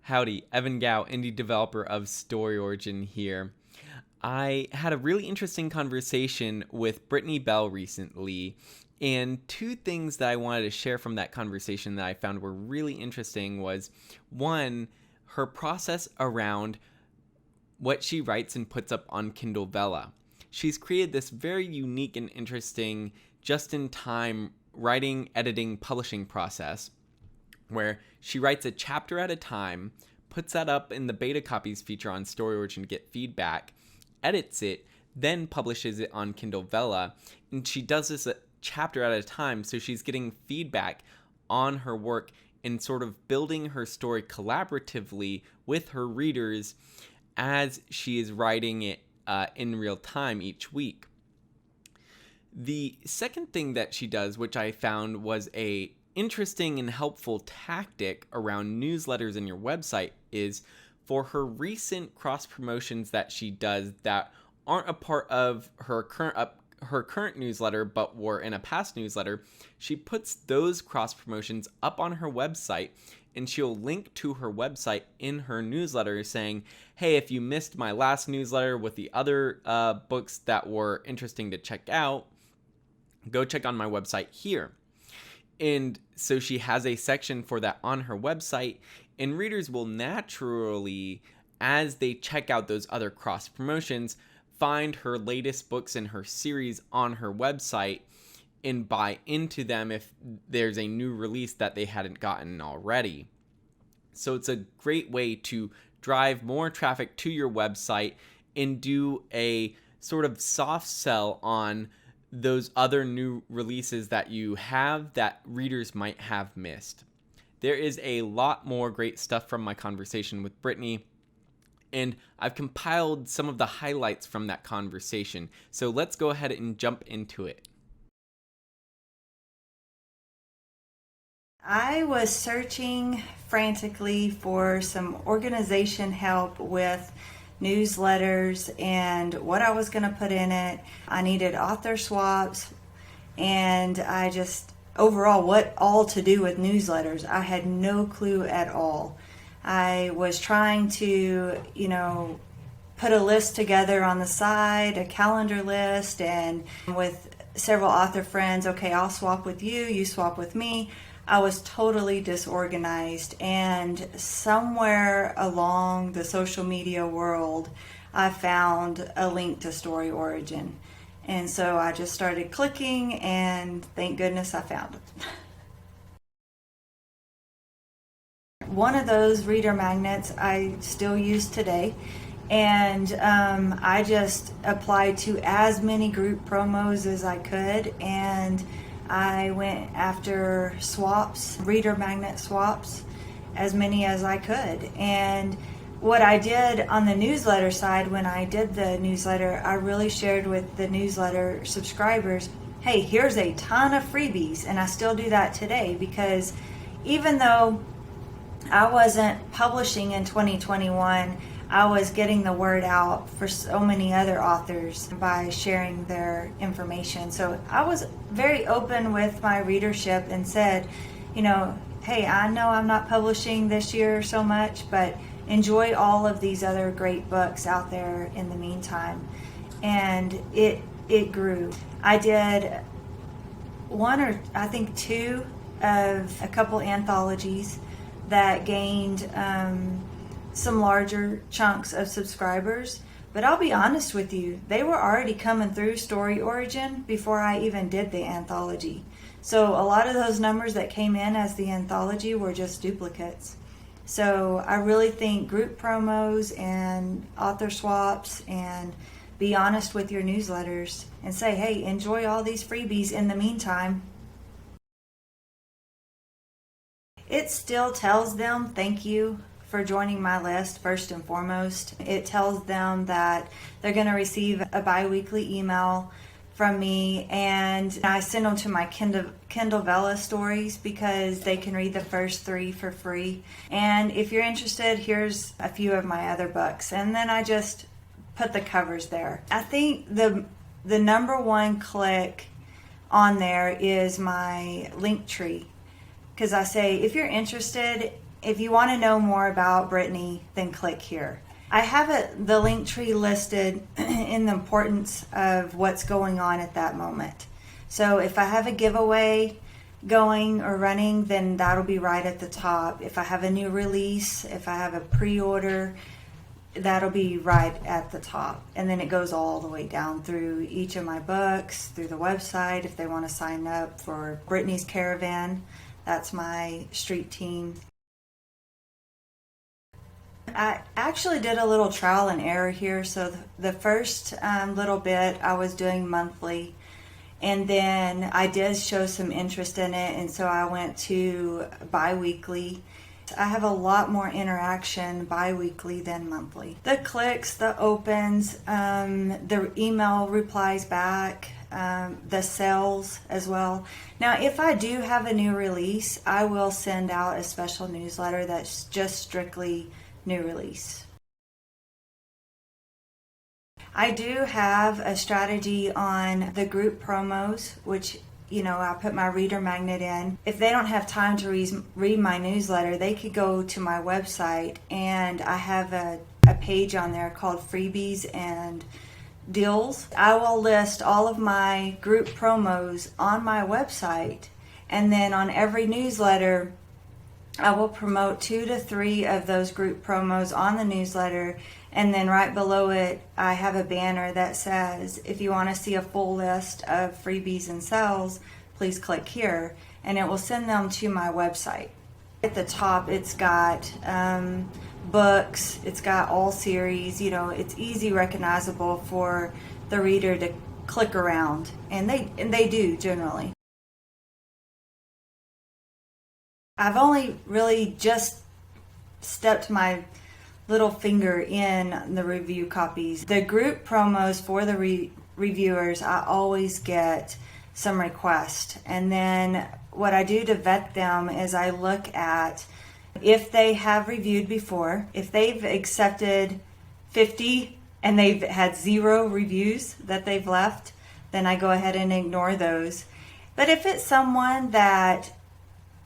Howdy, Evan Gao, indie developer of StoryOrigin here. I had a really interesting conversation with Britney Bell recently, and two things that I wanted to share from that conversation that I found were really interesting was, one, her process around what she writes and puts up on Kindle VELLA. She's created this very unique and interesting just-in-time writing, editing, publishing process where she writes a chapter at a time, puts that up in the beta copies feature on StoryOrigin to get feedback, edits it, then publishes it on Kindle VELLA. And she does this a chapter at a time, so she's getting feedback on her work and sort of building her story collaboratively with her readers as she is writing it in real time each week. The second thing that she does, which I found was a interesting and helpful tactic around newsletters in your website, is for her recent cross promotions that she does that aren't a part of her current newsletter but were in a past newsletter. She puts those cross promotions up on her website, and she'll link to her website in her newsletter saying, hey, if you missed my last newsletter with the other books that were interesting to check out, go check on my website here. And so she has a section for that on her website, and readers will naturally, as they check out those other cross promotions, find her latest books in her series on her website and buy into them if there's a new release that they hadn't gotten already. So it's a great way to drive more traffic to your website and do a sort of soft sell on those other new releases that you have that readers might have missed. There is a lot more great stuff from my conversation with Britney, and I've compiled some of the highlights from that conversation. So let's go ahead and jump into it. I was searching frantically for some organization help with newsletters and what I was going to put in it. I needed author swaps, and I just overall what all to do with newsletters. I had no clue at all. I was trying to, put a list together on the side, a calendar list, and with several author friends, okay, I'll swap with you, you swap with me. I was totally disorganized, and somewhere along the social media world, I found a link to StoryOrigin. And so I just started clicking, and thank goodness I found it. One of those reader magnets I still use today, and I just applied to as many group promos as I could, and I went after swaps, reader magnet swaps, as many as I could. And what I did on the newsletter side, when I did the newsletter, I really shared with the newsletter subscribers, hey, here's a ton of freebies. And I still do that today, because even though I wasn't publishing in 2021, I was getting the word out for so many other authors by sharing their information. So I was very open with my readership and said, hey, I know I'm not publishing this year so much, but enjoy all of these other great books out there in the meantime. And it grew. I did one or I think two of a couple anthologies that gained some larger chunks of subscribers, but I'll be honest with you, they were already coming through StoryOrigin before I even did the anthology. So a lot of those numbers that came in as the anthology were just duplicates. So I really think group promos and author swaps, and be honest with your newsletters and say, hey, enjoy all these freebies in the meantime. It still tells them thank you for joining my list first and foremost. It tells them that they're going to receive a bi-weekly email from me, and I send them to my Kindle VELLA stories because they can read the first 3 for free. And if you're interested, here's a few of my other books. And then I just put the covers there. I think the number one click on there is my link tree, because I say, if you're interested If you want to know more about Britney, then click here. I have the link tree listed in the importance of what's going on at that moment. So if I have a giveaway going or running, then that'll be right at the top. If I have a new release, if I have a pre-order, that'll be right at the top. And then it goes all the way down through each of my books, through the website if they want to sign up for Britney's Caravan. That's my street team. I actually did a little trial and error here. So the first little bit I was doing monthly, and then I did show some interest in it, and so I went to bi-weekly. I have a lot more interaction bi-weekly than monthly. The clicks, the opens, the email replies back, the sales as well. Now, if I do have a new release, I will send out a special newsletter that's just strictly new release. I do have a strategy on the group promos, which I put my reader magnet in. If they don't have time to read my newsletter, they could go to my website, and I have a page on there called Freebies and Deals. I will list all of my group promos on my website, and then on every newsletter, I will promote 2 to 3 of those group promos on the newsletter, and then right below it, I have a banner that says, if you want to see a full list of freebies and sales, please click here, and it will send them to my website. At the top, it's got books, it's got all series, it's easy recognizable for the reader to click around, and they do generally. I've only really just stepped my little finger in the review copies. The group promos for the reviewers, I always get some requests. And then what I do to vet them is I look at if they have reviewed before. If they've accepted 50 and they've had 0 reviews that they've left, then I go ahead and ignore those. But if it's someone that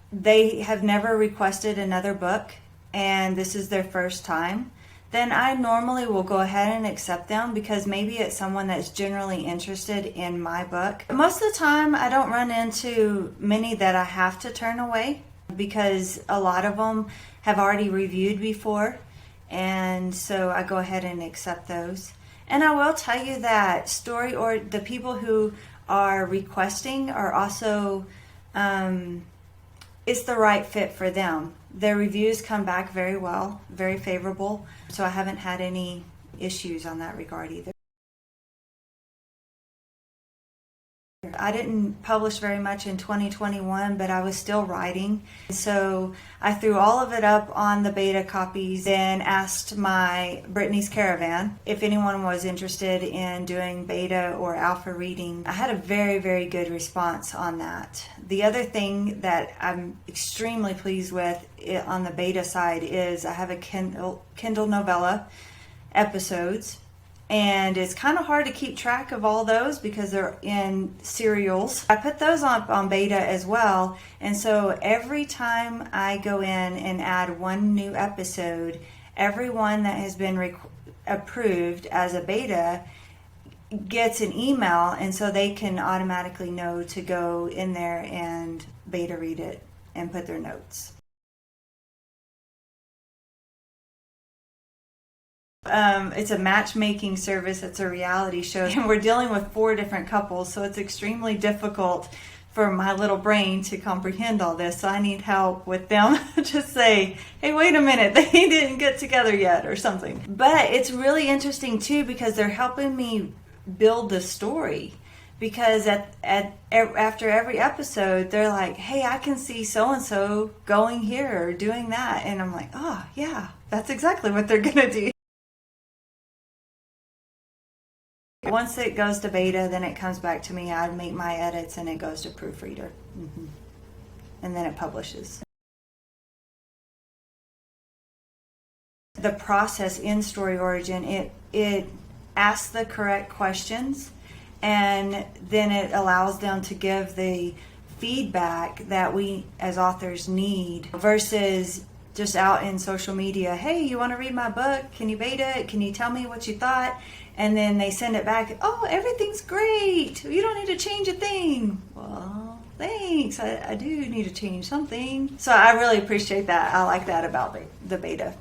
they have never requested another book and this is their first time, then I normally will go ahead and accept them, because maybe it's someone that's generally interested in my book. Most of the time I don't run into many that I have to turn away, because a lot of them have already reviewed before, and so I go ahead and accept those. And I will tell you that the people who are requesting are also it's the right fit for them. Their reviews come back very well, very favorable, so I haven't had any issues on that regard either. I didn't publish very much in 2021, but I was still writing. So I threw all of it up on the beta copies, then asked my Britney's Caravan if anyone was interested in doing beta or alpha reading. I had a very, very good response on that. The other thing that I'm extremely pleased with on the beta side is I have a Kindle novella episodes. And it's kind of hard to keep track of all those because they're in serials. I put those on beta as well. And so every time I go in and add one new episode, everyone that has been approved as a beta gets an email, and so they can automatically know to go in there and beta read it and put their notes. It's a matchmaking service. It's a reality show, and we're dealing with 4 different couples, so it's extremely difficult for my little brain to comprehend all this. So I need help with them to say, hey, wait a minute, they didn't get together yet or something. But it's really interesting too, because they're helping me build the story. Because after every episode, they're like, hey, I can see so-and-so going here or doing that. And I'm like, oh, yeah, that's exactly what they're going to do. Once it goes to beta, then it comes back to me. I make my edits and it goes to proofreader. And then it publishes. The process in StoryOrigin, it asks the correct questions, and then it allows them to give the feedback that we as authors need, versus just out in social media, hey, you want to read my book? Can you beta it? Can you tell me what you thought? And then they send it back, oh, everything's great. You don't need to change a thing. Well, thanks. I do need to change something. So I really appreciate that. I like that about the beta.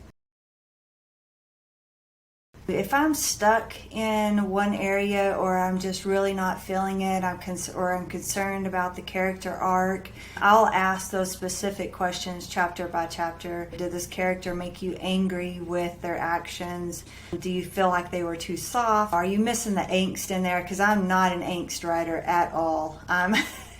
If I'm stuck in one area, or I'm just really not feeling it, I'm concerned about the character arc, I'll ask those specific questions chapter by chapter. Did this character make you angry with their actions? Do you feel like they were too soft? Are you missing the angst in there? Because I'm not an angst writer at all.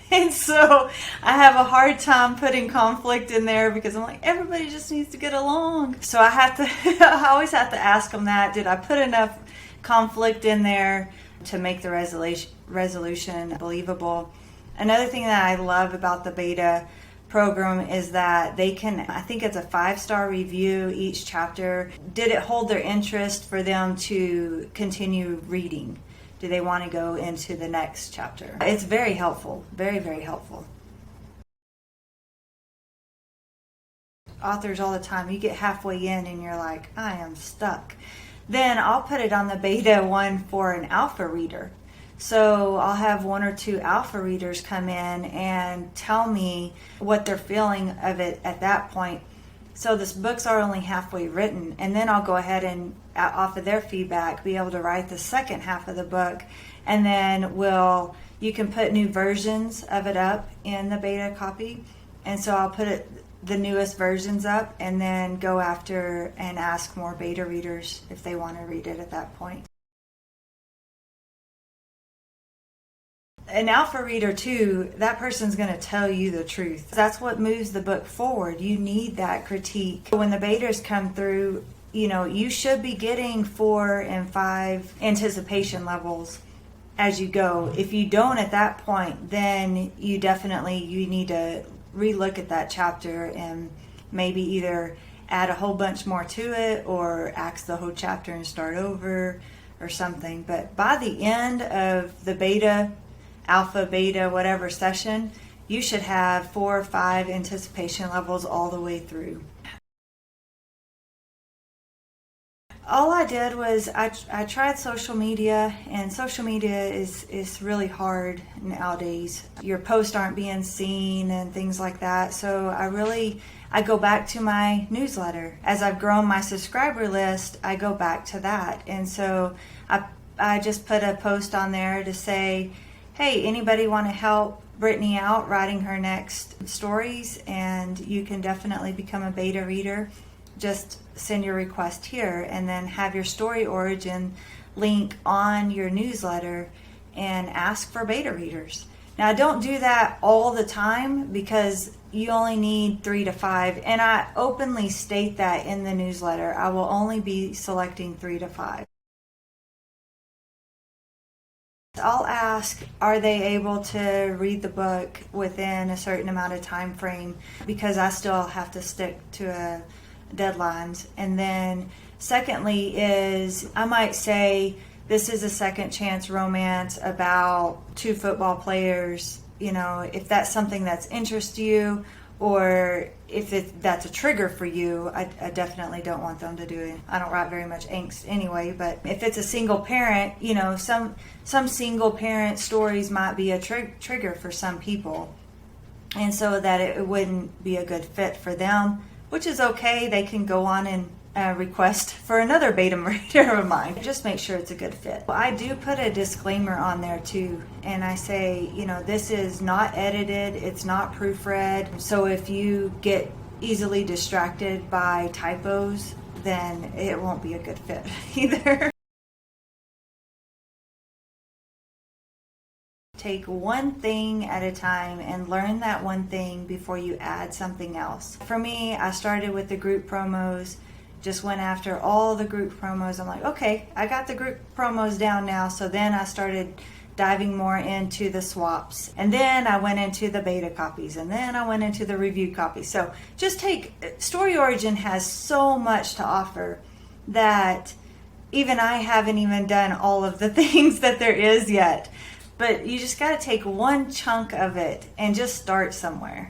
And so I have a hard time putting conflict in there, because I'm like, everybody just needs to get along. So I always have to ask them that. Did I put enough conflict in there to make the resolution believable? Another thing that I love about the beta program is that they can, I think it's a 5-star review each chapter. Did it hold their interest for them to continue reading? Do they want to go into the next chapter? It's very helpful, very, very helpful. Authors all the time, you get halfway in and you're like, I am stuck. Then I'll put it on the beta one for an alpha reader. So I'll have 1 or 2 alpha readers come in and tell me what they're feeling of it at that point. So this book's are only halfway written, and then I'll go ahead and, off of their feedback, be able to write the second half of the book, and then you can put new versions of it up in the beta copy, and so I'll put the newest versions up, and then go after and ask more beta readers if they want to read it at that point. An alpha reader too, that person's going to tell you the truth. That's what moves the book forward. You need that critique. When the betas come through, you should be getting 4 and 5 anticipation levels as you go. If you don't at that point, then you need to relook at that chapter and maybe either add a whole bunch more to it, or axe the whole chapter and start over or something. But by the end of the beta, alpha, beta, whatever session, you should have 4 or 5 anticipation levels all the way through. All I did was I tried social media, and social media is really hard nowadays. Your posts aren't being seen and things like that. So I go back to my newsletter. As I've grown my subscriber list, I go back to that. And so I just put a post on there to say, hey, anybody want to help Britney out writing her next stories? And you can definitely become a beta reader. Just send your request here, and then have your StoryOrigin link on your newsletter and ask for beta readers. Now, I don't do that all the time, because you only need 3 to 5, and I openly state that in the newsletter. I will only be selecting 3 to 5. I'll ask, are they able to read the book within a certain amount of time frame, because I still have to stick to deadlines. And then secondly is, I might say, this is a second chance romance about 2 football players. If that's something that's interests you, or if that's a trigger for you, I definitely don't want them to do it. I don't write very much angst anyway, but if it's a single parent, some single parent stories might be a trigger for some people, and so that it wouldn't be a good fit for them, which is okay. They can go on and request for another beta reader of mine. Just make sure it's a good fit. I do put a disclaimer on there too, and I say, this is not edited, it's not proofread, so if you get easily distracted by typos, then it won't be a good fit either. Take one thing at a time and learn that one thing before you add something else. For me, I started with the group promos, just went after all the group promos. I'm like, okay, I got the group promos down now. So then I started diving more into the swaps, and then I went into the beta copies, and then I went into the review copies. So just StoryOrigin has so much to offer that even I haven't even done all of the things that there is yet. But you just got to take one chunk of it and just start somewhere.